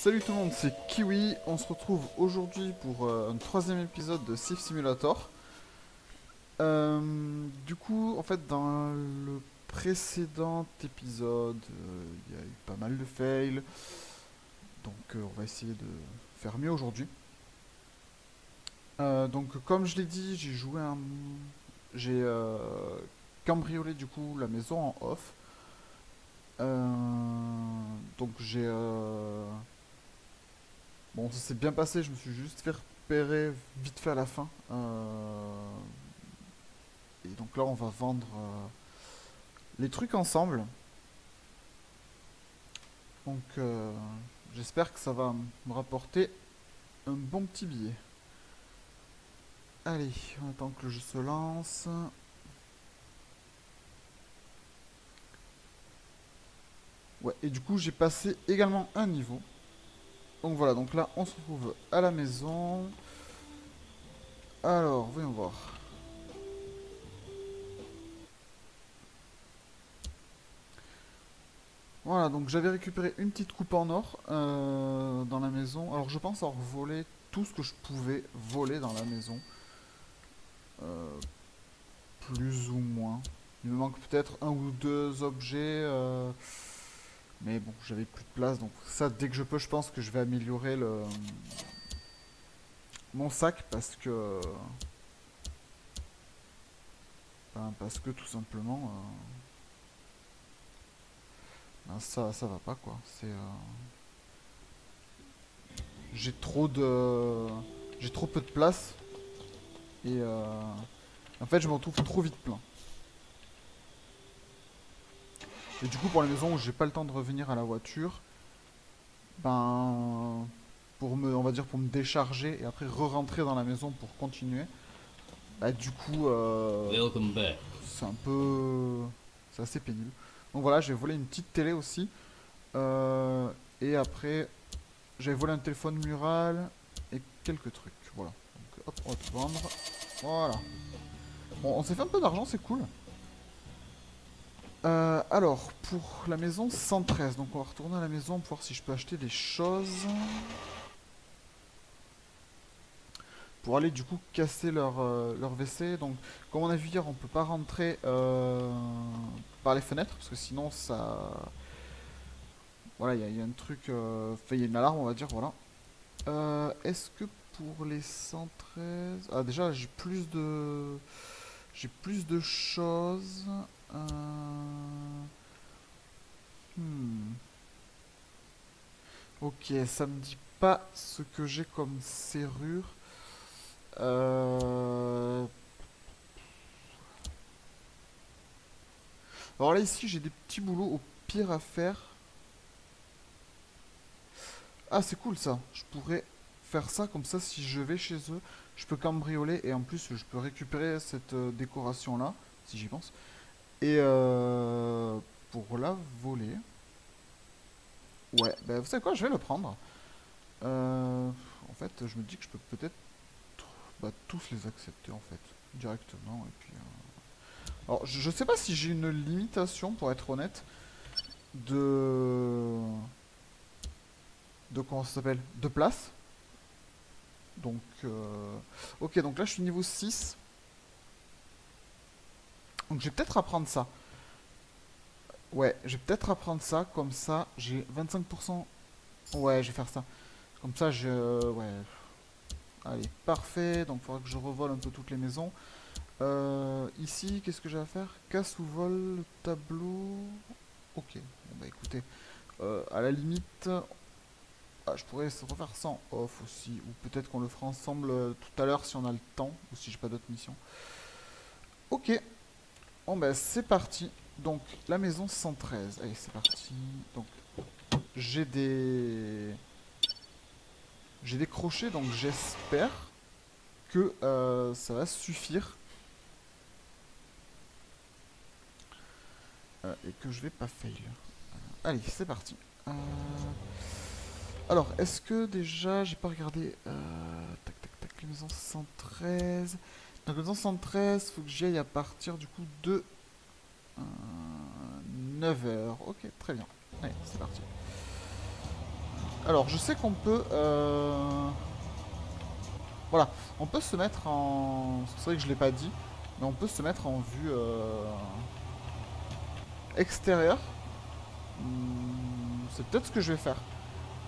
Salut tout le monde, c'est Kiwi. On se retrouve aujourd'hui pour un troisième épisode de Thief Simulator. Du coup, en fait, dans le précédent épisode, il y a eu pas mal de fails. Donc, on va essayer de faire mieux aujourd'hui. Donc, comme je l'ai dit, j'ai cambriolé du coup la maison en off. Donc, bon, ça s'est bien passé, je me suis juste fait repérer vite fait à la fin. Et donc là, on va vendre les trucs ensemble. Donc j'espère que ça va me rapporter un bon petit billet. Allez, on attend que le jeu se lance. Ouais, et du coup, j'ai passé également un niveau. Donc voilà, donc là, on se retrouve à la maison. Alors, voyons voir. Voilà, donc j'avais récupéré une petite coupe en or dans la maison. Alors je pense avoir volé tout ce que je pouvais voler dans la maison. Euh, Plus ou moins. Il me manque peut-être un ou deux objets. Mais bon, j'avais plus de place. Donc ça, dès que je peux, je pense que je vais améliorer mon sac. Parce que tout simplement... ben, ça va pas quoi. J'ai trop de... J'ai trop peu de place. Et en fait, je me retrouve trop vite plein. Et du coup, pour les maisons où j'ai pas le temps de revenir à la voiture, ben, on va dire pour me décharger et après re-rentrer dans la maison pour continuer, bah du coup, Welcome back. c'est un peu, c'est assez pénible. Donc voilà, j'ai volé une petite télé aussi, euh, et après, j'ai volé un téléphone mural et quelques trucs. Voilà. Donc hop, on va tout vendre. Voilà. Bon, on s'est fait un peu d'argent, c'est cool. Alors, pour la maison 113, donc on va retourner à la maison pour voir si je peux acheter des choses. Pour aller du coup casser leur WC. Donc, comme on a vu hier, on peut pas rentrer par les fenêtres parce que sinon ça. Voilà, il y a un truc. Enfin, il y a une alarme, on va dire. Voilà. Est-ce que pour les 113. Ah, déjà, j'ai plus de. J'ai plus de choses. Euh, hmm. Ok, ça me dit pas ce que j'ai comme serrure. Euh, Alors là, ici, j'ai des petits boulots au pire à faire. Ah, c'est cool ça. Je pourrais faire ça comme ça si je vais chez eux. Je peux cambrioler et en plus, je peux récupérer cette décoration-là, si j'y pense. Et pour la voler. Ouais, bah, vous savez quoi, je vais le prendre. En fait, je me dis que je peux peut-être tous les accepter en fait, directement. Et puis, alors, je sais pas si j'ai une limitation, pour être honnête, de... De comment ça s'appelle? De place. Donc, ok, donc là je suis niveau 6. Donc je vais peut-être apprendre ça. Ouais, je vais peut-être apprendre ça. Comme ça, j'ai 25%. Ouais, je vais faire ça. Comme ça, ouais. Allez, parfait. Donc il faudra que je revole un peu toutes les maisons. Ici, qu'est-ce que j'ai à faire? Casse ou vol, tableau. Ok, bon bah écoutez. À la limite, ah, je pourrais refaire ça en off aussi. Ou peut-être qu'on le fera ensemble tout à l'heure si on a le temps. Ou si j'ai pas d'autres missions. Ok, bon bah c'est parti. Donc la maison 113. Allez, c'est parti. Donc j'ai des j'ai des crochets, donc j'espère que ça va suffire et que je vais pas fail. Allez, c'est parti. Euh, Alors, est-ce que déjà j'ai pas regardé tac tac tac, la maison 113. Donc la maison 113, faut que j'y aille à partir du coup de 9 heures. Ok, très bien. Allez, c'est parti. Alors, je sais qu'on peut... Voilà, on peut se mettre en... C'est vrai que je l'ai pas dit, mais on peut se mettre en vue extérieure. C'est peut-être ce que je vais faire.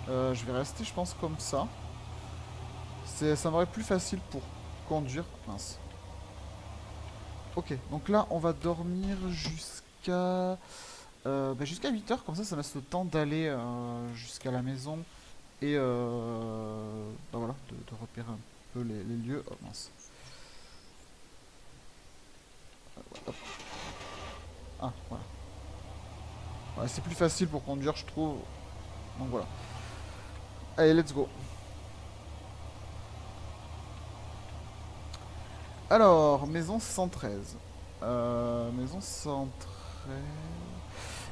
Je vais rester, je pense, comme ça. Ça m'aurait plus facile pour conduire. Mince. Ok, donc là, on va dormir jusqu'à... jusqu'à 8 heures, comme ça me laisse le temps d'aller jusqu'à la maison et voilà, de repérer un peu les lieux. Oh mince. Hop. Ah, voilà. Ouais, c'est plus facile pour conduire, je trouve. Donc voilà. Allez, let's go. Alors, maison 113. Maison 113.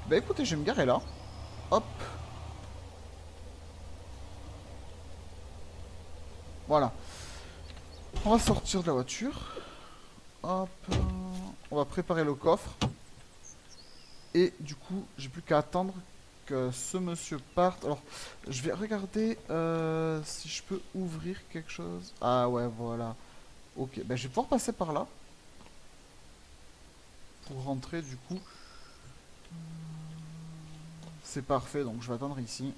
Bah écoutez, je vais me garer là. Hop. Voilà. On va sortir de la voiture. Hop. On va préparer le coffre. Et du coup, j'ai plus qu'à attendre que ce monsieur parte. Alors, je vais regarder si je peux ouvrir quelque chose. Ah ouais, voilà. Ok, ben je vais pouvoir passer par là. Pour rentrer du coup. C'est parfait, donc je vais attendre ici. De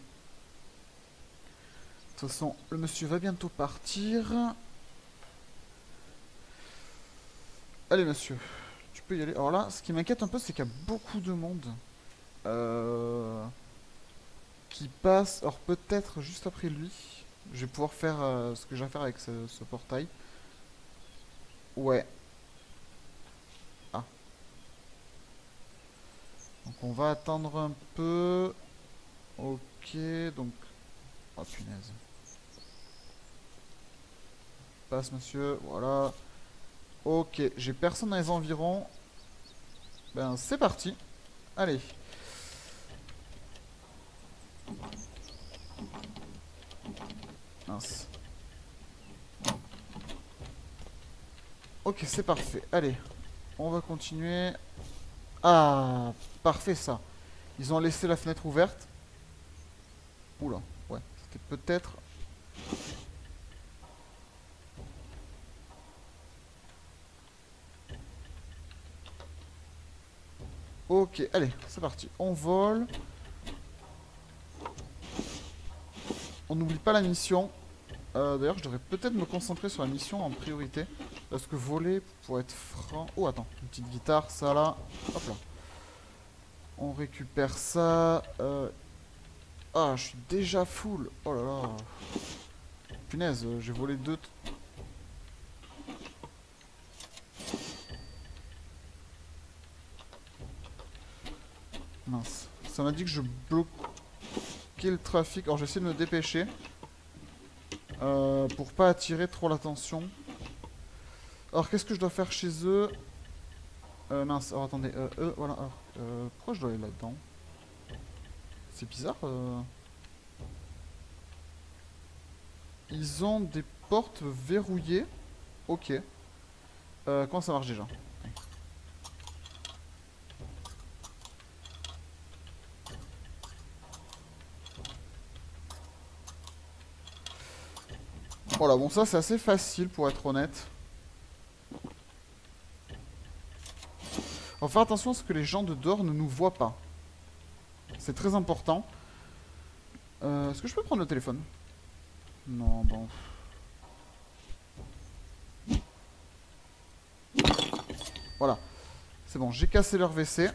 toute façon, le monsieur va bientôt partir. Allez monsieur, tu peux y aller. Alors là, ce qui m'inquiète un peu, c'est qu'il y a beaucoup de monde qui passe. Alors peut-être juste après lui, je vais pouvoir faire ce que j'ai à faire avec ce portail. Ouais. Ah. Donc on va attendre un peu. Ok, donc... Oh punaise. Passe monsieur, voilà. Ok, j'ai personne dans les environs. Ben c'est parti. Allez. Mince. Ok, c'est parfait. Allez, on va continuer. Ah, parfait ça. Ils ont laissé la fenêtre ouverte. Oula, ouais, c'était peut-être... Ok, allez, c'est parti. On vole. On n'oublie pas la mission. D'ailleurs, je devrais peut-être me concentrer sur la mission en priorité. Parce que voler, pour être franc... Oh, attends, une petite guitare, ça là. Hop là. On récupère ça. Ah, je suis déjà full. Oh là là. Punaise, j'ai volé deux... Mince. Ça m'a dit que je bloquais le trafic. Alors, j'essaie de me dépêcher. Pour pas attirer trop l'attention. Alors, qu'est-ce que je dois faire chez eux? Mince, alors attendez. Voilà. Alors, pourquoi je dois aller là-dedans? C'est bizarre. Ils ont des portes verrouillées. Ok. Comment ça marche déjà? Voilà, bon ça c'est assez facile pour être honnête. On va faire attention à ce que les gens de dehors ne nous voient pas. C'est très important. Est-ce que je peux prendre le téléphone? Non, bon. Voilà. C'est bon, j'ai cassé leur WC.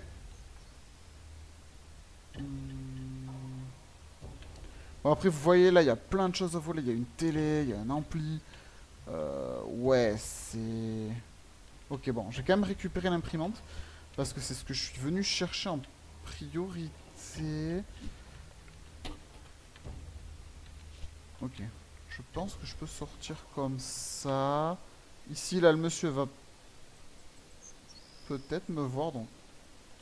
Bon, après, vous voyez, là, il y a plein de choses à voler. Il y a une télé, il y a un ampli. Ouais, c'est... Ok, bon, j'ai quand même récupéré l'imprimante. Parce que c'est ce que je suis venu chercher en priorité. Ok. Je pense que je peux sortir comme ça. Ici, là, le monsieur va peut-être me voir, donc...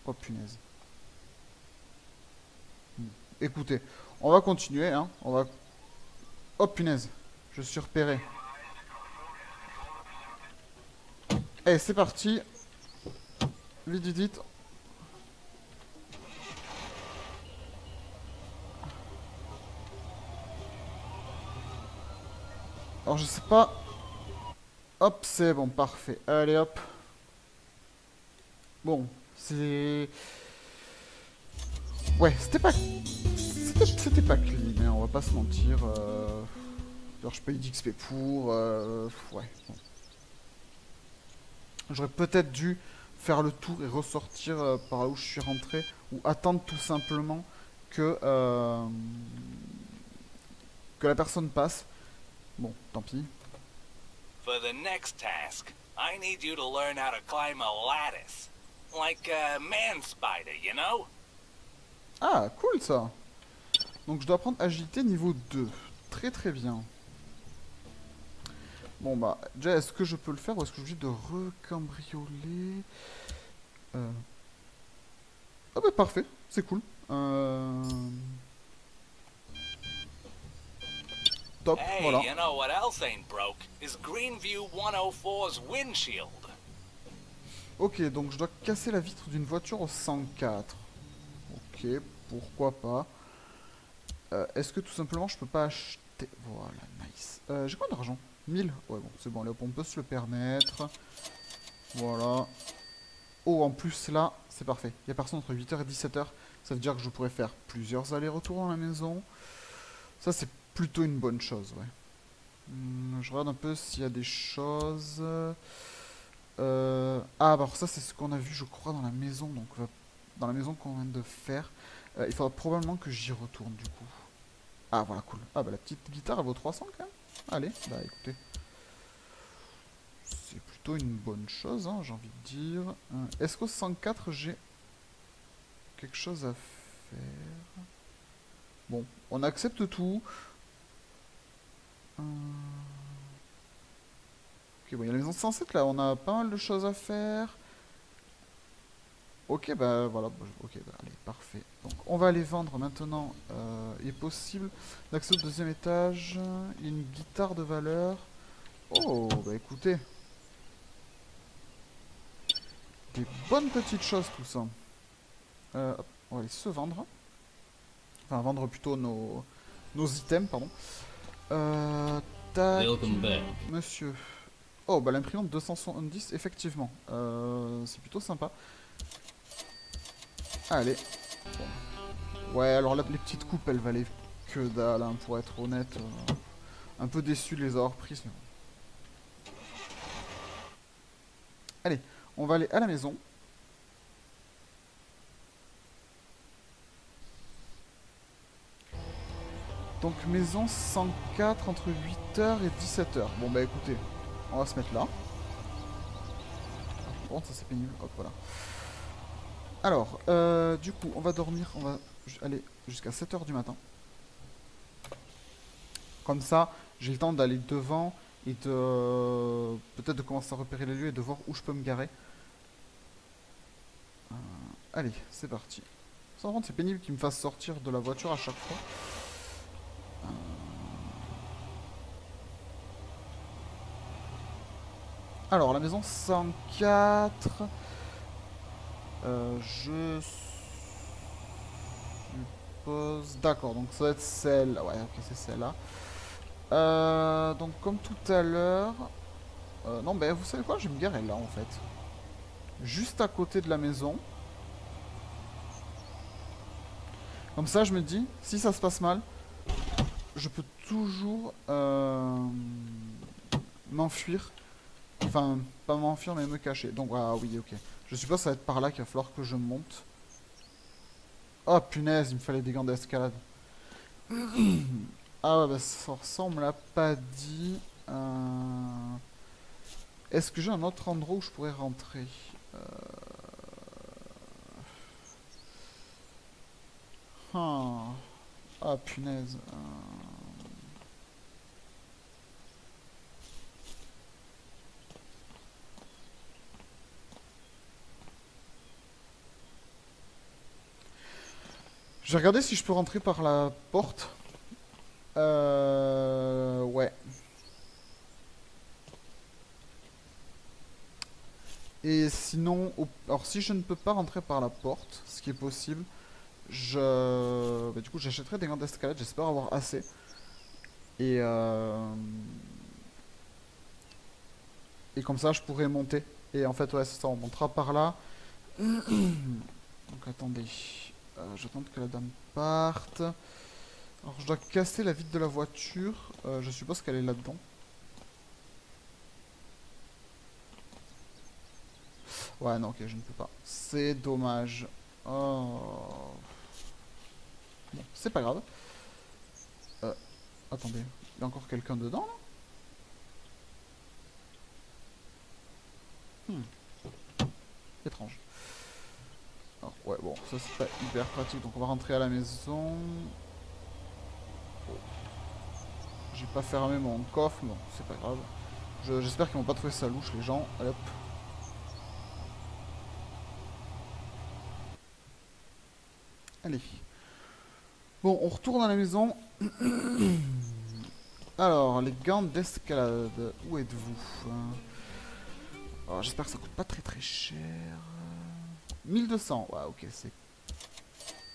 Oh, punaise. Écoutez, on va continuer, hein. On va... Oh, punaise. Je suis repéré. Eh, c'est parti. Vite, vite, vite. Alors je sais pas. Hop, c'est bon, parfait. Allez hop. Bon, c'est... Ouais, c'était pas clean, hein, on va pas se mentir. Alors je paye d'XP pour... Ouais, bon. J'aurais peut-être dû faire le tour et ressortir par là où je suis rentré. Ou attendre tout simplement que la personne passe. Bon, tant pis. For the next task, I need you to learn how to climb a lattice. Like a man spider, you know? Ah, cool ça. Donc je dois prendre agilité niveau 2. Très très bien. Bon bah, déjà est-ce que je peux le faire ou est-ce que je suis obligé de recambrioler Ah bah parfait, c'est cool. Top, Hey, voilà. you know what else ain't broke? Is Greenview 104's windshield. Ok, donc je dois casser la vitre d'une voiture au 104. Ok, pourquoi pas. Est-ce que tout simplement je peux pas acheter... Voilà, nice. J'ai quoi d'argent 1000. Ouais, bon, c'est bon, allez, hop, on peut se le permettre. Voilà. Oh, en plus, là, c'est parfait. Il n'y a personne entre 8h et 17h. Ça veut dire que je pourrais faire plusieurs allers-retours dans la maison. Ça, c'est plutôt une bonne chose, ouais. Je regarde un peu s'il y a des choses... Ah, bah, ça, c'est ce qu'on a vu, je crois, dans la maison. Donc, dans la maison qu'on vient de faire. Il faudra probablement que j'y retourne, du coup. Ah, voilà, cool. Ah, bah, la petite guitare, elle vaut 300, quand même. Allez, bah, écoutez. C'est plutôt une bonne chose, hein, j'ai envie de dire. Est-ce qu'au 104, j'ai quelque chose à faire? Bon, on accepte tout. Ok, bon, il y a la maison 107, là, on a pas mal de choses à faire. Ok, bah voilà, ok, bah, allez, parfait. Donc on va aller vendre maintenant. Il est possible d'accès au deuxième étage. Il y a une guitare de valeur. Oh, bah écoutez. Des bonnes petites choses tout ça. Hop, on va aller se vendre. Enfin, vendre plutôt nos items, pardon. Tac. Welcome back. Monsieur. Oh, bah l'imprimante 270, effectivement. C'est plutôt sympa. Allez. Bon. Ouais, alors là, les petites coupes, elles valaient que dalle, hein, pour être honnête. Un peu déçu de les avoir prises. Mais bon. Allez, on va aller à la maison. Donc maison 104 entre 8h et 17h. Bon bah écoutez, on va se mettre là. Bon, ça c'est pénible. Hop, voilà. Alors, du coup, on va dormir. On va aller jusqu'à 7h du matin. Comme ça, j'ai le temps d'aller devant et de... peut-être de commencer à repérer les lieux et de voir où je peux me garer. Allez, c'est parti. Sans rendre, c'est pénible qu'il me fasse sortir de la voiture à chaque fois. Alors, la maison 104. Je suppose... D'accord, donc ça va être celle... Ouais, ok, c'est celle-là. Donc, comme tout à l'heure... non, ben, vous savez quoi? Je vais me garer là, en fait. Juste à côté de la maison. Comme ça, je me dis, si ça se passe mal, je peux toujours m'enfuir. Enfin, pas m'enfuir, mais me cacher. Donc, ah oui, ok. Je suppose que ça va être par là qu'il va falloir que je monte. Oh, punaise, il me fallait des gants d'escalade. Ah ouais, bah ça, on me l'a pas dit. Est-ce que j'ai un autre endroit où je pourrais rentrer? Ah, ah punaise. Je vais regarder si je peux rentrer par la porte. Ouais. Et sinon, alors si je ne peux pas rentrer par la porte, ce qui est possible, bah, du coup j'achèterai des gants d'escalade, j'espère avoir assez. Et Et comme ça, je pourrais monter. Et en fait, ouais, c'est ça, on montera par là. Donc, attendez. J'attends que la dame parte. Alors, je dois casser la vitre de la voiture. Je suppose qu'elle est là-dedans. Ouais, non, ok, je ne peux pas. C'est dommage. Oh. Bon, c'est pas grave. Attendez, il y a encore quelqu'un dedans, là? Étrange. Alors, ouais, bon, ça c'est pas hyper pratique. Donc, on va rentrer à la maison. Oh. J'ai pas fermé mon coffre, bon, c'est pas grave. J'espère qu'ils vont pas trouver ça louche, les gens. Allez, hop. Allez. Bon, on retourne à la maison. Alors, les gants d'escalade. Où êtes-vous? Alors, j'espère que ça coûte pas très très cher. 1200. Ouais, ok, c'est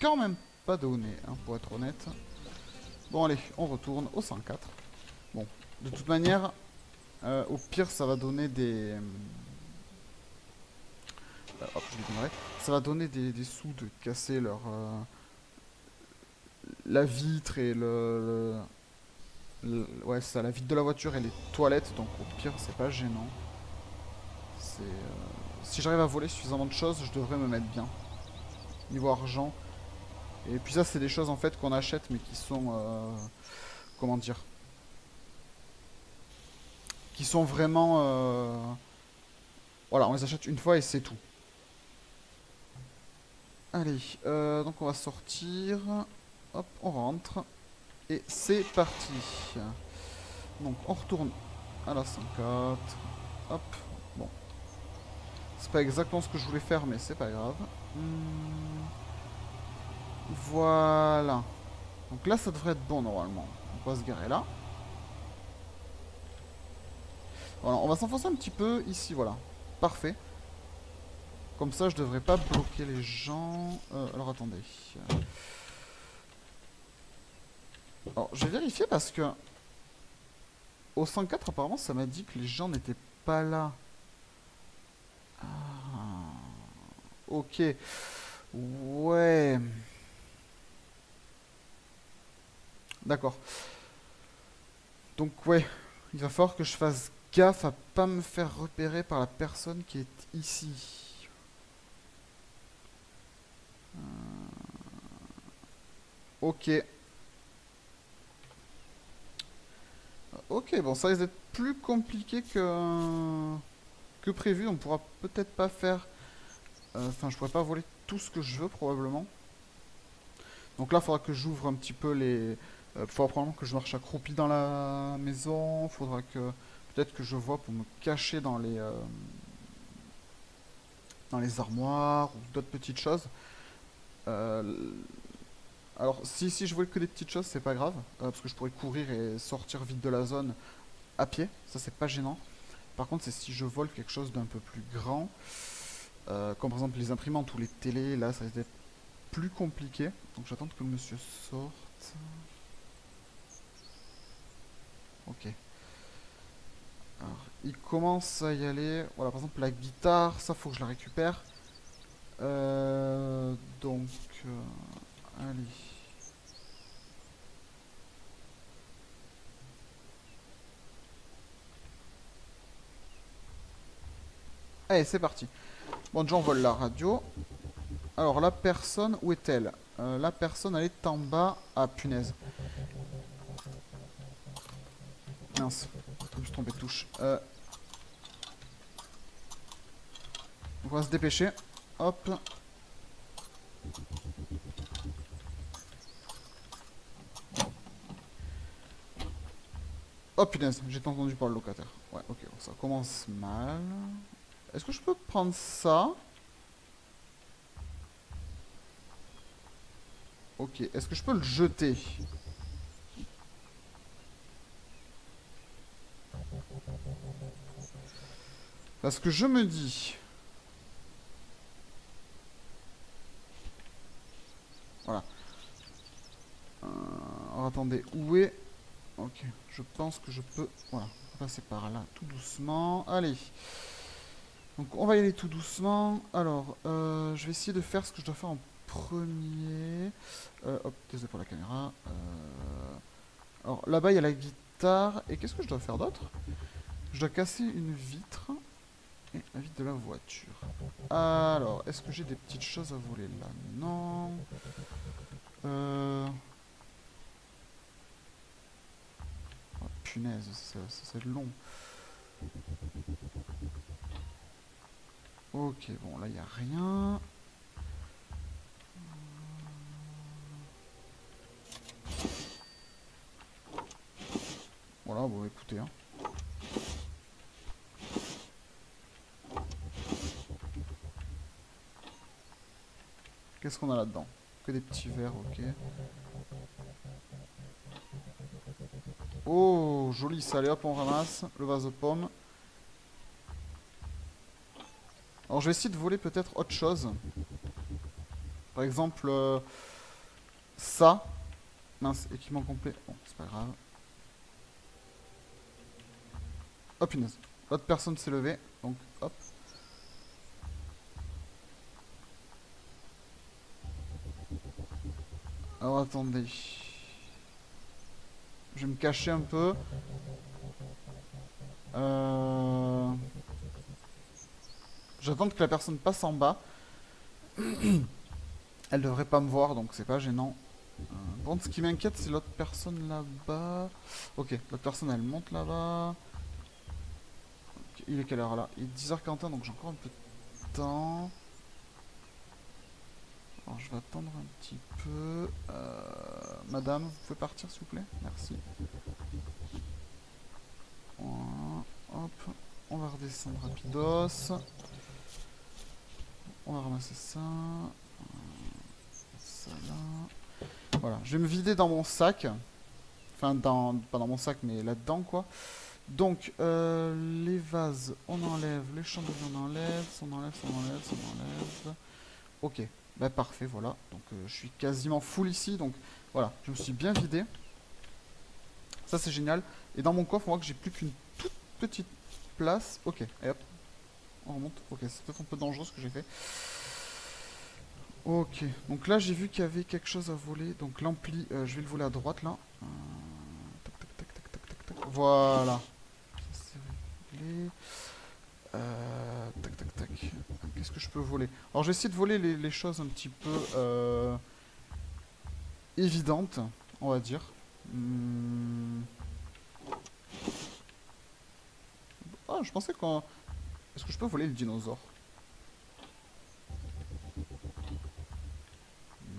quand même pas donné, hein, pour être honnête. Bon, allez, on retourne au 104. Bon, de toute manière, au pire, ça va donner des... hop, je vais démarrer. Ça va donner des sous de casser leur... la vitre et ouais, ça, la vitre de la voiture et les toilettes. Donc, au pire, c'est pas gênant. C'est... si j'arrive à voler suffisamment de choses, je devrais me mettre bien. Niveau argent. Et puis ça, c'est des choses, en fait, qu'on achète, mais qui sont... comment dire, qui sont vraiment... voilà, on les achète une fois et c'est tout. Allez, donc on va sortir. Hop, on rentre. Et c'est parti. Donc on retourne à la 104. Hop, bon. C'est pas exactement ce que je voulais faire, mais c'est pas grave. Voilà. Donc là, ça devrait être bon normalement. On va se garer là. Voilà, on va s'enfoncer un petit peu ici, voilà. Parfait. Comme ça, je devrais pas bloquer les gens. Alors, attendez. Alors, je vais vérifier parce que... au 104, apparemment, ça m'a dit que les gens n'étaient pas là. Ah. Ok. Ouais. D'accord. Donc, ouais. Il va falloir que je fasse gaffe à pas me faire repérer par la personne qui est ici. Ok. Ok, bon, ça risque d'être plus compliqué que prévu. On pourra peut-être pas faire... enfin, je pourrais pas voler tout ce que je veux, probablement. Donc là, il faudra que j'ouvre un petit peu les... il faudra probablement que je marche accroupi dans la maison. Il faudra que... peut-être que je vois pour me cacher dans les armoires ou d'autres petites choses. Alors, si je voulais que des petites choses, c'est pas grave. Parce que je pourrais courir et sortir vite de la zone à pied. Ça, c'est pas gênant. Par contre, c'est si je vole quelque chose d'un peu plus grand. Comme par exemple les imprimantes ou les télés. Là, ça risque d'être plus compliqué. Donc, j'attends que le monsieur sorte. Ok. Alors, il commence à y aller. Voilà, par exemple, la guitare, ça, faut que je la récupère. Donc, allez. Allez, c'est parti. Bon, déjà, on vole la radio. Alors, la personne, où est-elle? La personne, elle est en bas. Ah, punaise. Mince. Je me suis trompé de touche. On va se dépêcher. Hop. Oh punaise, j'ai été entendu par le locataire. Ouais, ok, bon, ça commence mal. Est-ce que je peux prendre ça? Ok, est-ce que je peux le jeter? Parce que je me dis... voilà. Alors attendez, où est... ok, je pense que je peux... voilà, passer par là tout doucement. Allez. Donc on va y aller tout doucement. Alors, je vais essayer de faire ce que je dois faire en premier. Hop, désolé pour la caméra. Alors là-bas il y a la guitare. Et qu'est-ce que je dois faire d'autre? Je dois casser une vitre. Et la vitre de la voiture. Alors, est-ce que j'ai des petites choses à voler là? Non. Oh, punaise, c'est long. Ok, bon, là, il n'y a rien. Voilà, bon, écoutez. Hein. Qu'est-ce qu'on a là-dedans? Que des petits verres, ok. Oh, joli ça. Allez, hop, on ramasse le vase de pommes. Alors, je vais essayer de voler peut-être autre chose. Par exemple, ça. Mince, équipement complet. Bon, c'est pas grave. Oh, punaise. L'autre personne s'est levée. Donc, hop. Alors, attendez. Je vais me cacher un peu. J'attends que la personne passe en bas. Elle devrait pas me voir, donc c'est pas gênant. Bon, ce qui m'inquiète, c'est l'autre personne là-bas. Ok, l'autre personne, elle monte là-bas. Okay, il est quelle heure là? Il est 10h41, donc j'ai encore un peu de temps. Alors, je vais attendre un petit peu. Madame, vous pouvez partir, s'il vous plaît? Merci. Voilà, hop. On va redescendre rapidos. On va ramasser ça. Ça là. Voilà, je vais me vider dans mon sac. Enfin, pas dans mon sac, mais là-dedans, quoi. Donc, les vases, on enlève. Les chandeliers, on enlève. On enlève, on enlève, on enlève. Ok, bah parfait, voilà. Donc, je suis quasiment full ici. Donc, voilà, je me suis bien vidé. Ça, c'est génial. Et dans mon coffre, on voit que j'ai plus qu'une toute petite place. Ok, et hop. On remonte. Ok, c'est peut-être un peu dangereux ce que j'ai fait. Ok, donc là j'ai vu qu'il y avait quelque chose à voler. Donc l'ampli, je vais le voler à droite là. Tac, tac, tac, tac, tac, tac, tac. Voilà. Ça c'est réglé. Tac, tac, tac. Qu'est-ce que je peux voler? Alors je vais essayer de voler les choses un petit peu évidentes, on va dire. Ah, je pensais qu'on... Est-ce que je peux voler le dinosaure?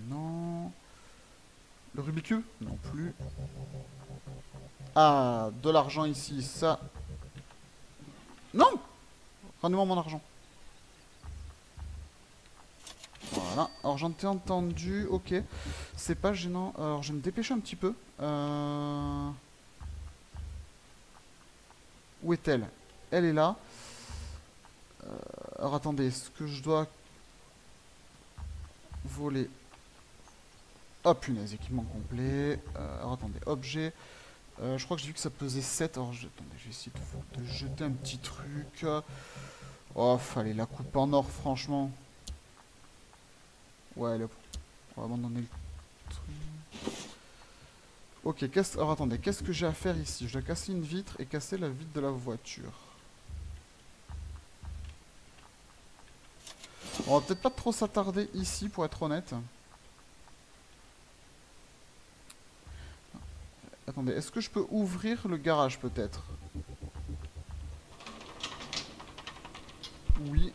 Non. Le Rubik's Cube? Non plus. Ah, de l'argent ici, ça. Non! Rendez-moi mon argent. Voilà. Alors j'en ai entendu. Ok. C'est pas gênant. Alors je vais me dépêcher un petit peu. Où est-elle? Elle est là. Alors attendez. Est-ce que je dois voler? Oh punaise, équipement complet. Alors attendez. Objet. Je crois que j'ai vu que ça pesait 7. Alors attendez, je vais essayer de jeter un petit truc. Oh, fallait la coupe en or, franchement. Ouais, là, on va abandonner le truc. Ok, alors attendez, qu'est-ce que j'ai à faire ici? Je dois casser une vitre et casser la vitre de la voiture. On va peut-être pas trop s'attarder ici, pour être honnête. Attendez, est-ce que je peux ouvrir le garage, peut-être? Oui.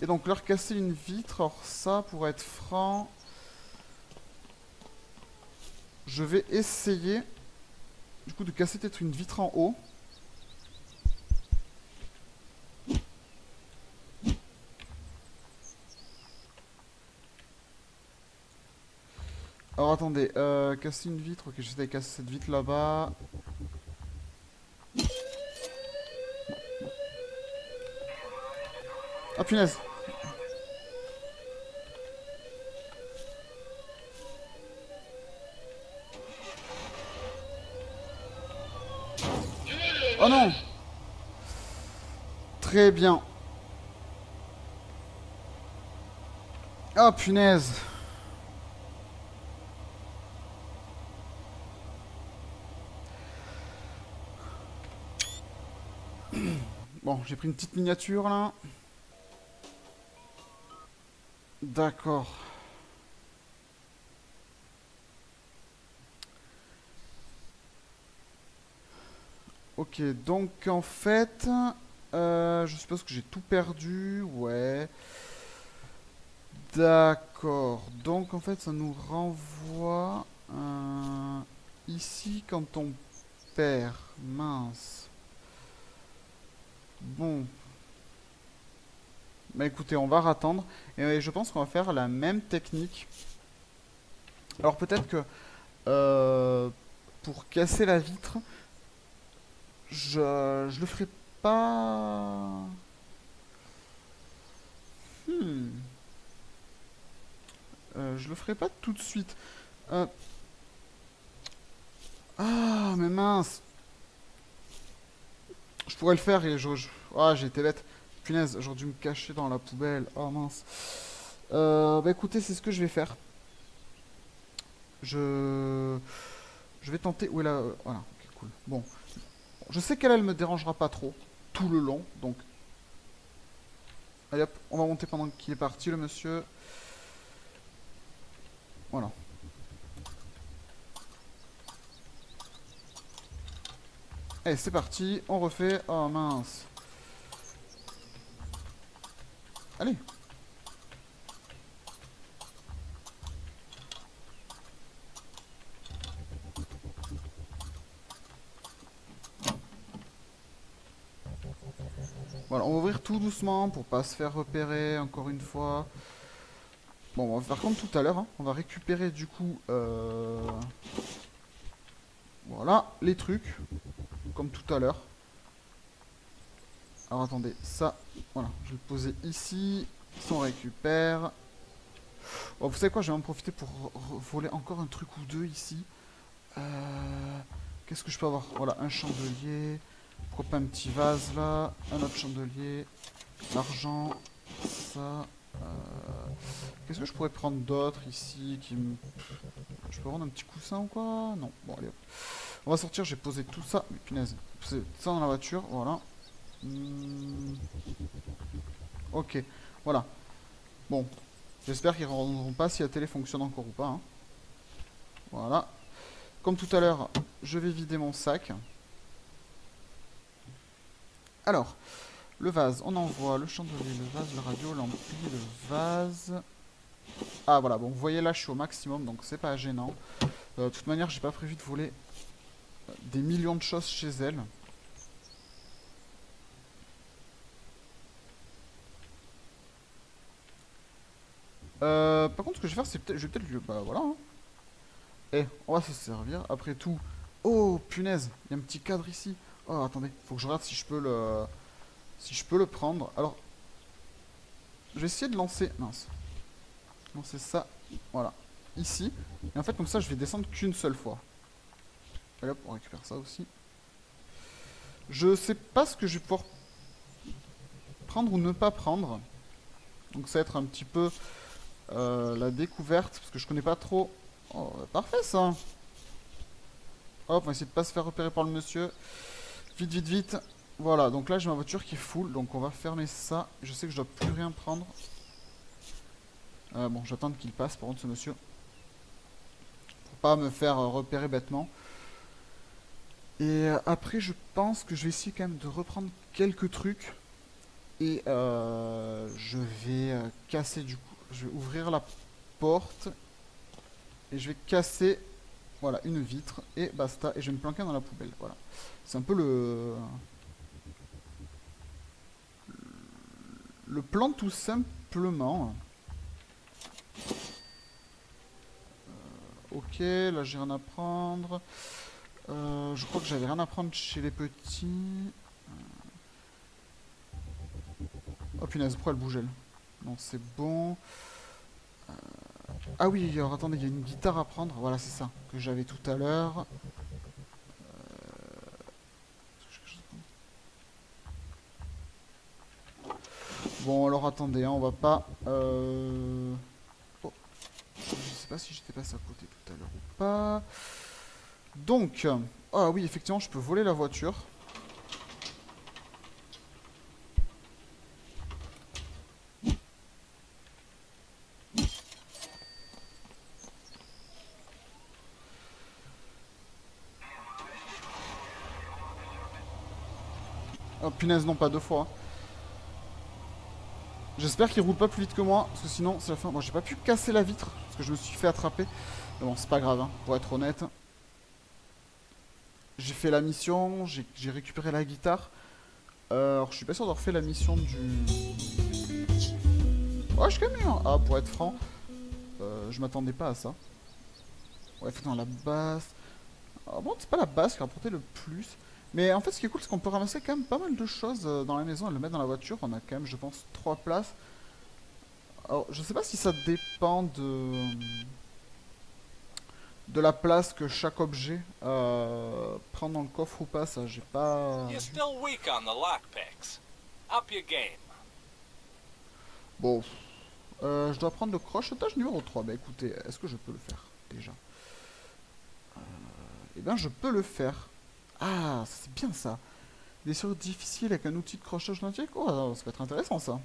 Et donc leur casser une vitre, alors ça, pour être franc, je vais essayer du coup de casser peut-être une vitre en haut. Alors attendez, casser une vitre, ok j'essaie de casser cette vitre là-bas. Ah punaise. Oh non! Très bien. Oh punaise! Bon, j'ai pris une petite miniature là. D'accord. Ok, donc en fait, je suppose que j'ai tout perdu, ouais. D'accord, donc en fait ça nous renvoie ici quand on perd, mince. Bon, bah écoutez, on va attendre et je pense qu'on va faire la même technique. Alors peut-être que pour casser la vitre, je le ferai pas. Hmm. Je le ferai pas tout de suite. Euh, Ah, mais mince. Je pourrais le faire et Ah, j'ai été bête. Punaise, j'aurais dû me cacher dans la poubelle. Oh mince. Bah écoutez, c'est ce que je vais faire. Je... Je vais tenter... Où est la... Voilà, ok, cool. Bon. Je sais qu'elle, elle me dérangera pas trop. Tout le long, donc... Allez hop, on va monter pendant qu'il est parti, le monsieur. Voilà. Allez, c'est parti, on refait. Oh mince. Allez. Voilà, on va ouvrir tout doucement pour pas se faire repérer encore une fois. Bon, on va faire comme tout à l'heure, hein. On va récupérer du coup... Voilà, les trucs. Comme tout à l'heure. Alors attendez, ça... Voilà, je vais le poser ici. Ça, on récupère. Oh, vous savez quoi, je vais en profiter pour voler encore un truc ou deux ici. Qu'est-ce que je peux avoir? Voilà, un chandelier. Pourquoi pas un petit vase là? Un autre chandelier. L'argent. Ça. Qu'est-ce que je pourrais prendre d'autre ici qui me... Je peux prendre un petit coussin ou quoi? Non. Bon, allez hop. On va sortir, j'ai posé tout ça. Mais punaise. C'est ça dans la voiture, voilà. Ok, voilà. Bon. J'espère qu'ils ne rendront pas si la télé fonctionne encore ou pas. Hein. Voilà. Comme tout à l'heure, je vais vider mon sac. Alors, le vase, on envoie le chandelier, le vase, le radio, l'ampli, le vase. Ah voilà, bon, vous voyez là, je suis au maximum, donc c'est pas gênant. De toute manière, j'ai pas prévu de voler des millions de choses chez elle. Par contre, ce que je vais faire, c'est peut-être... Je vais peut-être... Bah voilà. Hein. Eh, on va se servir. Après tout... Oh, punaise, il y a un petit cadre ici. Oh, attendez, faut que je regarde si je peux le... Si je peux le prendre. Alors, je vais essayer de lancer... Mince. Lancer ça, voilà. Ici. Et en fait, comme ça, je vais descendre qu'une seule fois. Allez hop, on récupère ça aussi. Je sais pas ce que je vais pouvoir prendre ou ne pas prendre. Donc ça va être un petit peu la découverte, parce que je connais pas trop. Oh, parfait ça. Hop, on va essayer de pas se faire repérer par le monsieur. Vite, vite, vite. Voilà, donc là j'ai ma voiture qui est full, donc on va fermer ça. Je sais que je dois plus rien prendre. Bon, j'attends qu'il passe par contre ce monsieur. Pour pas me faire repérer bêtement. Et après je pense que je vais essayer quand même de reprendre quelques trucs. Et je vais casser du coup. Je vais ouvrir la porte. Et je vais casser, voilà, une vitre. Et basta. Et je vais me planquer dans la poubelle. Voilà. C'est un peu le plan tout simplement. Ok, là j'ai rien à prendre. Je crois que j'avais rien à prendre chez les petits. Oh punaise, pourquoi elle bouge elle? Non, c'est bon. Ah oui, alors attendez, il y a une guitare à prendre. Voilà, c'est ça, que j'avais tout à l'heure. Bon, alors attendez, hein, on va pas... Oh, je sais pas si j'étais passé à côté tout à l'heure ou pas. Donc, ah oui, effectivement, je peux voler la voiture. Oh punaise, non, pas deux fois. J'espère qu'il roule pas plus vite que moi, parce que sinon c'est la fin. Bon, j'ai pas pu casser la vitre, parce que je me suis fait attraper. Mais bon, c'est pas grave, hein, pour être honnête. J'ai fait la mission, j'ai récupéré la guitare. Alors, je suis pas sûr d'avoir fait la mission du... Oh, je suis quand même mieux. Ah, pour être franc, je m'attendais pas à ça. Ouais, effectivement, la basse. Ah, bon, c'est pas la basse qui a rapporté le plus. Mais en fait, ce qui est cool, c'est qu'on peut ramasser quand même pas mal de choses dans la maison et le mettre dans la voiture. On a quand même, je pense, 3 places. Alors, je sais pas si ça dépend de la place que chaque objet prend dans le coffre ou pas. Ça, j'ai pas You're vu. still weak on the lockpicks. Up your game. Bon, je dois prendre le crochetage numéro 3. Bah écoutez, est-ce que je peux le faire déjà? Eh bien, je peux le faire. Ah, c'est bien ça. Des sur difficiles avec un outil de crochetage automatique. Oh, ça peut être intéressant ça.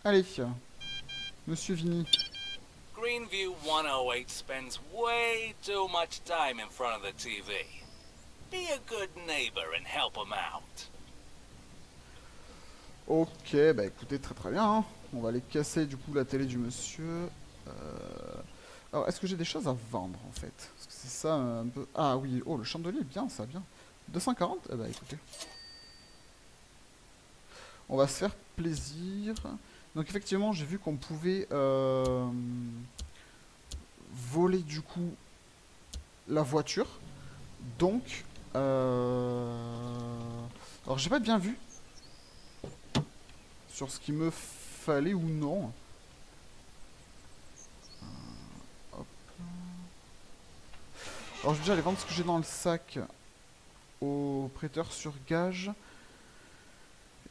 Allez, Monsieur Vini. Greenview 108 spends way too much time in front of the TV. Be a good neighbor and help him out. Ok, bah écoutez, très très bien, hein. On va aller casser du coup la télé du monsieur. Alors, est-ce que j'ai des choses à vendre en fait? Parce que c'est ça un peu... Ah oui, oh, le chandelier, bien ça, bien. 240. Eh bah écoutez. On va se faire plaisir. Donc effectivement, j'ai vu qu'on pouvait voler du coup la voiture. Donc... Alors j'ai pas bien vu sur ce qu'il me fallait ou non. Hop. Alors je vais déjà aller vendre ce que j'ai dans le sac au prêteur sur gage.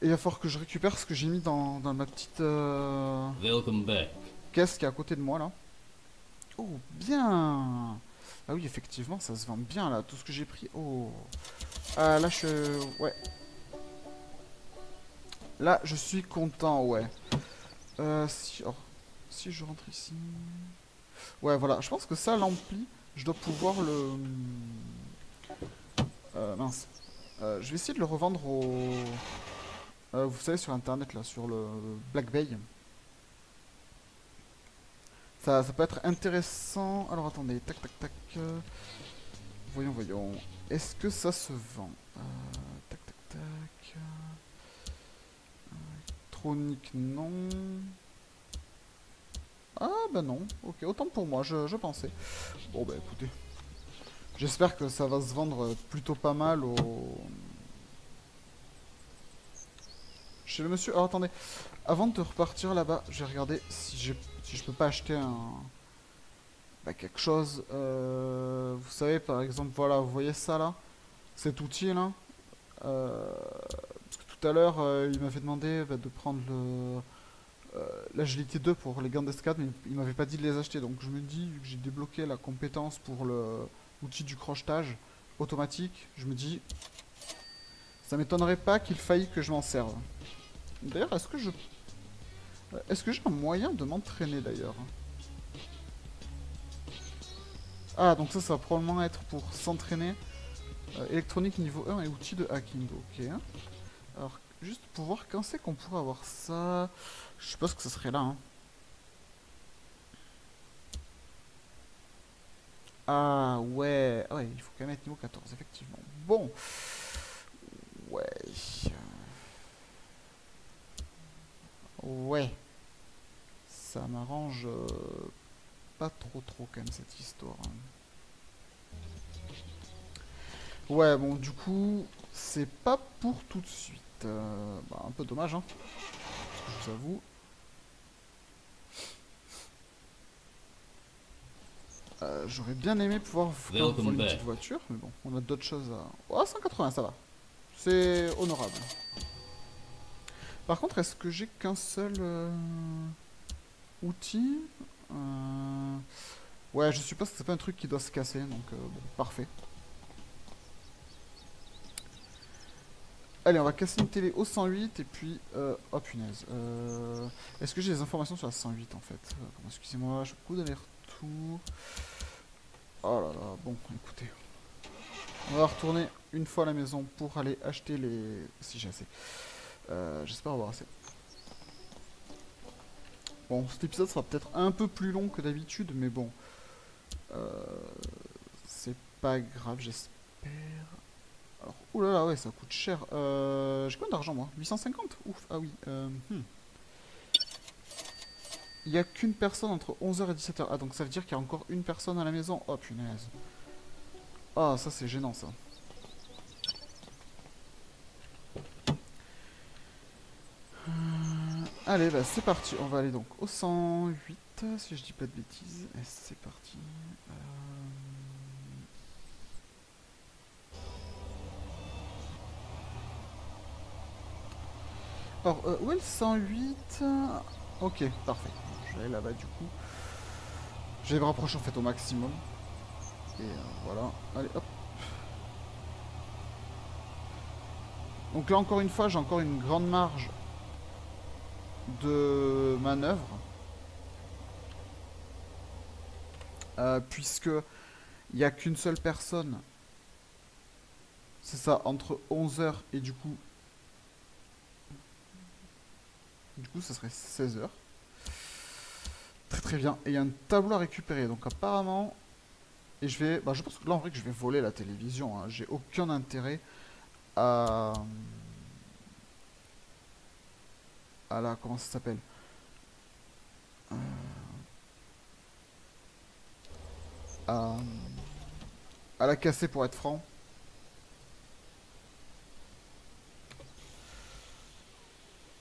Et il va falloir que je récupère ce que j'ai mis dans ma petite Welcome back. caisse qui est à côté de moi là. Oh, bien. Ah oui, effectivement, ça se vend bien là, tout ce que j'ai pris. Oh. Ah là, ouais. Là, je suis content, ouais. Si je rentre ici... Ouais, voilà, je pense que ça, l'ampli, je dois pouvoir le... mince. Je vais essayer de le revendre au... vous savez, sur internet, là, sur le Black Bay. Ça peut être intéressant. Alors, attendez, tac, tac, tac. Voyons, voyons. Est-ce que ça se vend? Tac, tac, tac. Électronique, non. Ah, bah non. Ok, autant pour moi, je pensais. Bon, bah écoutez. J'espère que ça va se vendre plutôt pas mal chez le monsieur. Alors, attendez. Avant de repartir là-bas, je vais regarder si je peux pas acheter quelque chose. Vous savez, par exemple, voilà, vous voyez ça là? Cet outil là. Parce que tout à l'heure, il m'avait demandé de prendre l'agilité 2 pour les gants d'escalade, mais il m'avait pas dit de les acheter. Donc je me dis, vu que j'ai débloqué la compétence pour l'outil du crochetage automatique, je me dis, ça m'étonnerait pas qu'il faille que je m'en serve. D'ailleurs, est-ce que j'ai un moyen de m'entraîner d'ailleurs? Ah, donc ça va probablement être pour s'entraîner. Électronique niveau 1 et outils de hacking, ok. Alors, juste pour voir quand c'est qu'on pourrait avoir ça. Je suppose que ça serait là, hein. Ah, ouais. Ah ouais, il faut quand même être niveau 14, effectivement. Bon. Ouais. Ouais. Ça m'arrange pas trop quand même cette histoire, hein. Ouais, bon, du coup, c'est pas pour tout de suite. Un peu dommage, hein. Je vous avoue. J'aurais bien aimé pouvoir voler une petite voiture, mais bon, on a d'autres choses à... Oh, 180, ça va. C'est honorable. Par contre, est-ce que j'ai qu'un seul outil Ouais, je suppose que c'est pas un truc qui doit se casser, donc bon, parfait. Allez, on va casser une télé au 108 et puis... oh punaise. Est-ce que j'ai des informations sur la 108 en fait? Excusez-moi, j'ai beaucoup d'allers-retours. Oh là là, bon, écoutez. On va retourner une fois à la maison pour aller acheter les... Si j'ai assez. J'espère avoir assez. Bon, cet épisode sera peut-être un peu plus long que d'habitude, mais bon. C'est pas grave, j'espère. Alors, oulala, ouais, ça coûte cher. J'ai combien d'argent, moi? 850? Ouf, ah oui. Il n'y a qu'une personne entre 11h et 17h. Ah, donc ça veut dire qu'il y a encore une personne à la maison. Oh, punaise. Ah, ça, c'est gênant, ça. Allez, bah, c'est parti. On va aller donc au 108, si je dis pas de bêtises. Et c'est parti. Alors, où est le 108? Ok, parfait. Je vais aller là-bas, du coup. Je vais me rapprocher, en fait, au maximum. Et voilà. Allez, hop. Donc là, encore une fois, j'ai encore une grande marge de manœuvre. Puisque il n'y a qu'une seule personne. C'est ça, entre 11h et du coup... Du coup, ça serait 16h. Très très bien. Et il y a un tableau à récupérer. Donc apparemment... Et je vais... Bah, je pense que là, en vrai, que je vais voler la télévision. Hein. J'ai aucun intérêt à... À la... Comment ça s'appelle à la casser, pour être franc.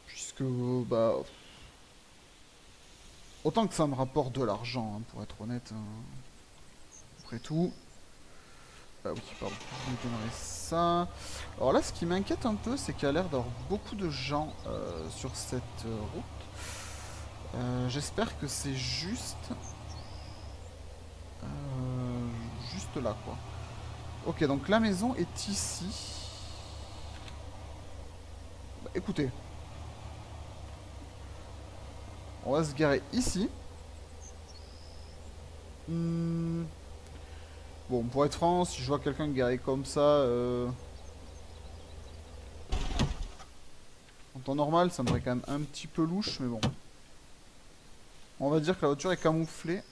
Puisque... Bah... Autant que ça me rapporte de l'argent, hein, pour être honnête. Hein. Après tout... oui, pardon, je me donnerai ça. Alors là, ce qui m'inquiète un peu, c'est qu'il y a l'air d'avoir beaucoup de gens sur cette route. J'espère que c'est juste... juste là, quoi. Ok, donc la maison est ici. Bah, écoutez. On va se garer ici. Bon, pour être franc, si je vois quelqu'un garé comme ça... En temps normal, ça me paraît quand même un petit peu louche, mais bon. On va dire que la voiture est camouflée.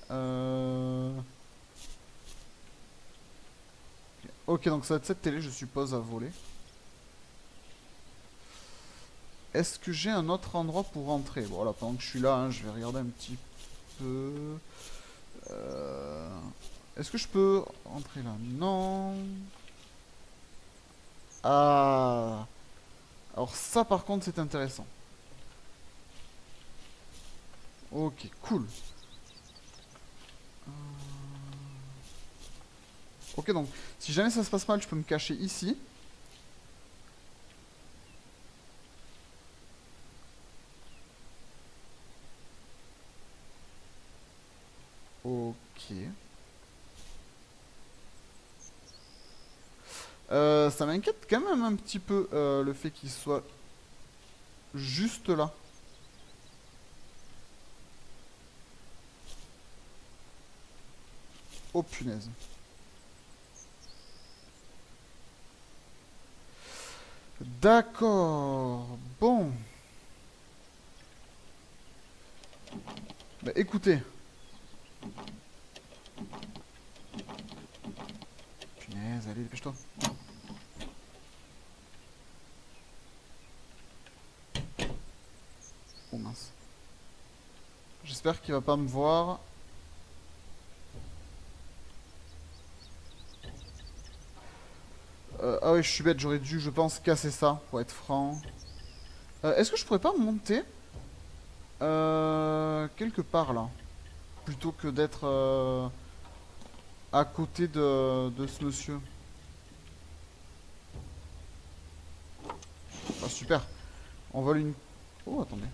Ok, donc ça va être cette télé, je suppose, à voler. Est-ce que j'ai un autre endroit pour rentrer? Bon, voilà, pendant que je suis là, hein, je vais regarder un petit peu. Est-ce que je peux rentrer là? Non. Ah. Alors ça, par contre, c'est intéressant. Ok, cool. Ok, donc, si jamais ça se passe mal, je peux me cacher ici. Ok. Ça m'inquiète quand même un petit peu le fait qu'il soit juste là. Oh punaise. D'accord. Bon. Bah écoutez. Punaise, allez, dépêche-toi. Oh mince. J'espère qu'il va pas me voir. Ah ouais, je suis bête, j'aurais dû, je pense, casser ça, pour être franc. Est-ce que je pourrais pas monter quelque part, là? Plutôt que d'être à côté de ce monsieur. Ah, super. On vole une Oh, attendez.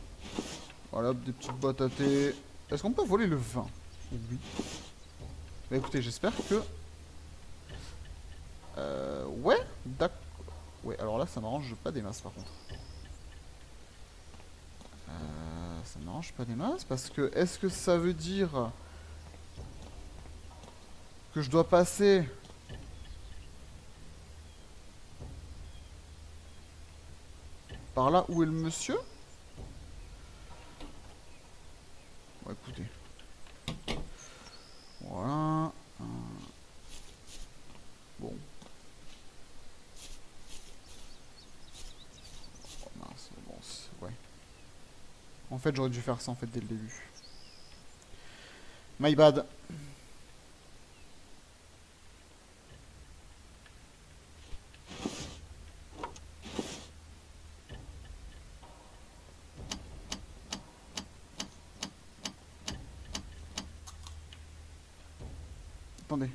Voilà, des petites boîtes à thé. Est-ce qu'on peut voler le vin? Oui. Bah écoutez, j'espère que... ouais, d'accord. Ouais, alors là, ça m'arrange pas des masses, par contre. Ça m'arrange pas des masses, parce que... Est-ce que ça veut dire... que je dois passer... par là où est le monsieur? Bon, écoutez. Voilà. Bon. Oh mince, bon, ouais. En fait, j'aurais dû faire ça en fait dès le début. My bad. Attendez.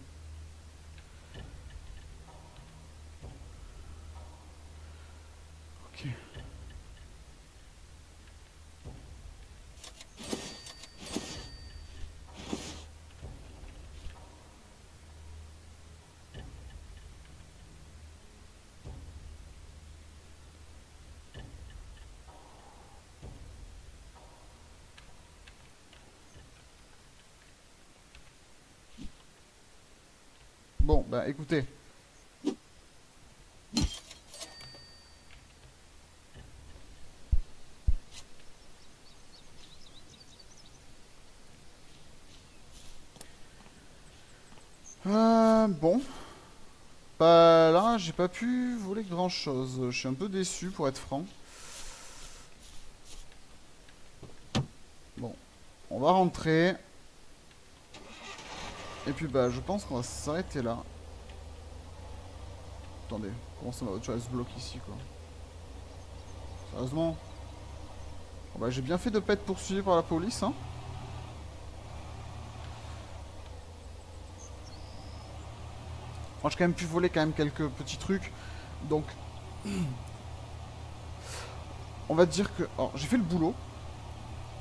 Ok. Bon, bah écoutez. Bon. Bah là, j'ai pas pu voler grand chose. Je suis un peu déçu pour être franc. Bon. On va rentrer. Et puis bah je pense qu'on va s'arrêter là. Attendez, comment ça ma voiture elle se bloque ici quoi? Sérieusement? Bon, bah j'ai bien fait de pas être poursuivi par la police hein. Moi j'ai quand même pu voler quand même quelques petits trucs. Donc on va dire que... Alors j'ai fait le boulot.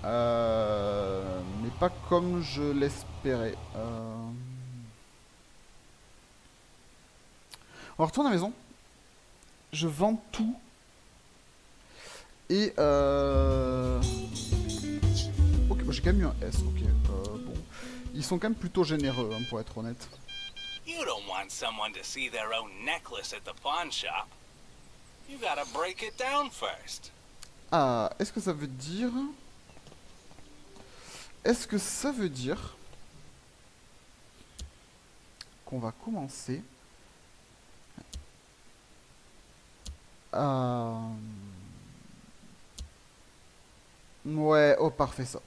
Mais pas comme je l'espérais. On retourne à la maison. Je vends tout. Et ok, bah, j'ai quand même eu un S, ok. Bon. Ils sont quand même plutôt généreux, hein, pour être honnête. You don't want someone to see their own necklace at the pawn shop. You gotta break it down first. Ah, est-ce que ça veut dire... Est-ce que ça veut dire... qu'on va commencer... Ouais, oh parfait ça.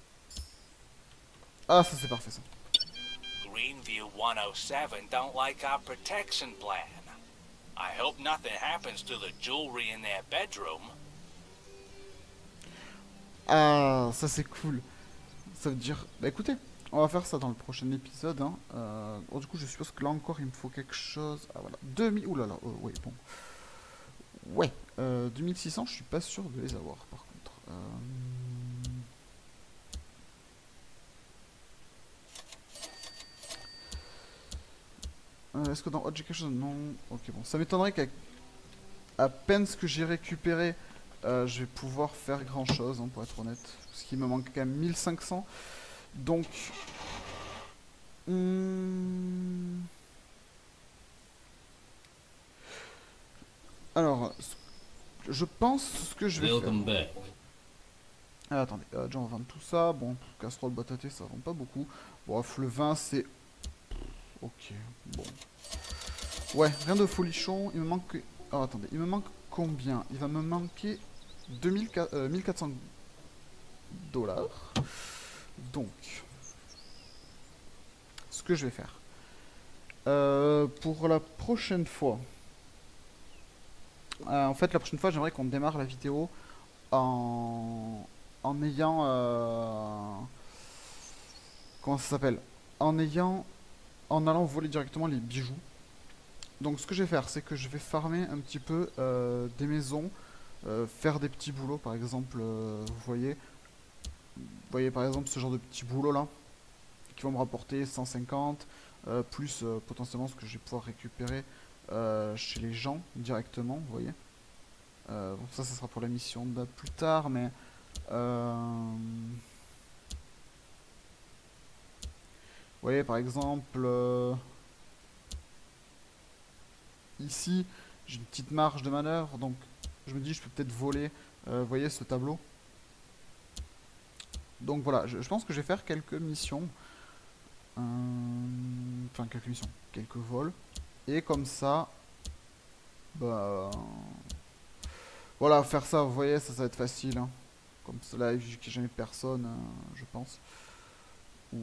Ah ça c'est parfait ça. Greenview 107 don't like our protection plan. I hope nothing happens to the jewelry in their bedroom. Ah ça c'est cool. Ça veut dire... Bah écoutez, on va faire ça dans le prochain épisode. Hein. Bon, du coup je suppose que là encore il me faut quelque chose... Ah voilà, 2000... Ouh là là, ouais bon. Ouais, 2600 je suis pas sûr de les avoir par contre. Est-ce que dans Hot j'ai quelque chose? Non. Ok, bon. Ça m'étonnerait qu'à peine ce que j'ai récupéré, je vais pouvoir faire grand chose, hein, pour être honnête. Parce qu'il me manque quand même 1500. Donc. Alors, je pense ce que je vais faire. Ah, attendez, déjà on va vendre tout ça. Bon, casserole, boîte à thé, ça vend pas beaucoup. Bref, le vin, c'est... Ok, bon. Ouais, rien de folichon. Il me manque... Oh, attendez, il me manque combien? Il va me manquer 1400 dollars. Donc, ce que je vais faire. Pour la prochaine fois... en fait, la prochaine fois, j'aimerais qu'on démarre la vidéo en ayant... comment ça s'appelle? En allant voler directement les bijoux. Donc ce que je vais faire, c'est que je vais farmer un petit peu des maisons faire des petits boulots, par exemple, vous voyez par exemple ce genre de petits boulots là, qui vont me rapporter 150, plus potentiellement ce que je vais pouvoir récupérer chez les gens directement, vous voyez. Bon, ça sera pour la mission de plus tard, mais... vous voyez, par exemple, ici, j'ai une petite marge de manœuvre, donc je me dis, je peux peut-être voler, vous voyez, ce tableau. Donc voilà, je pense que je vais faire quelques missions. Enfin, quelques missions, quelques vols. Et comme ça, bah... voilà, faire ça, vous voyez, ça va être facile. Hein. Comme cela, vu qu'il n'y a jamais personne, je pense. Ou...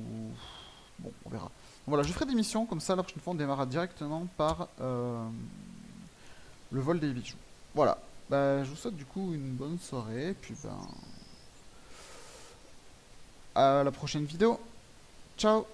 Bon, on verra. Donc voilà, je ferai des missions, comme ça, la prochaine fois, on démarrera directement par le vol des bijoux. Voilà. Bah, je vous souhaite du coup une bonne soirée, et puis ben... à la prochaine vidéo. Ciao!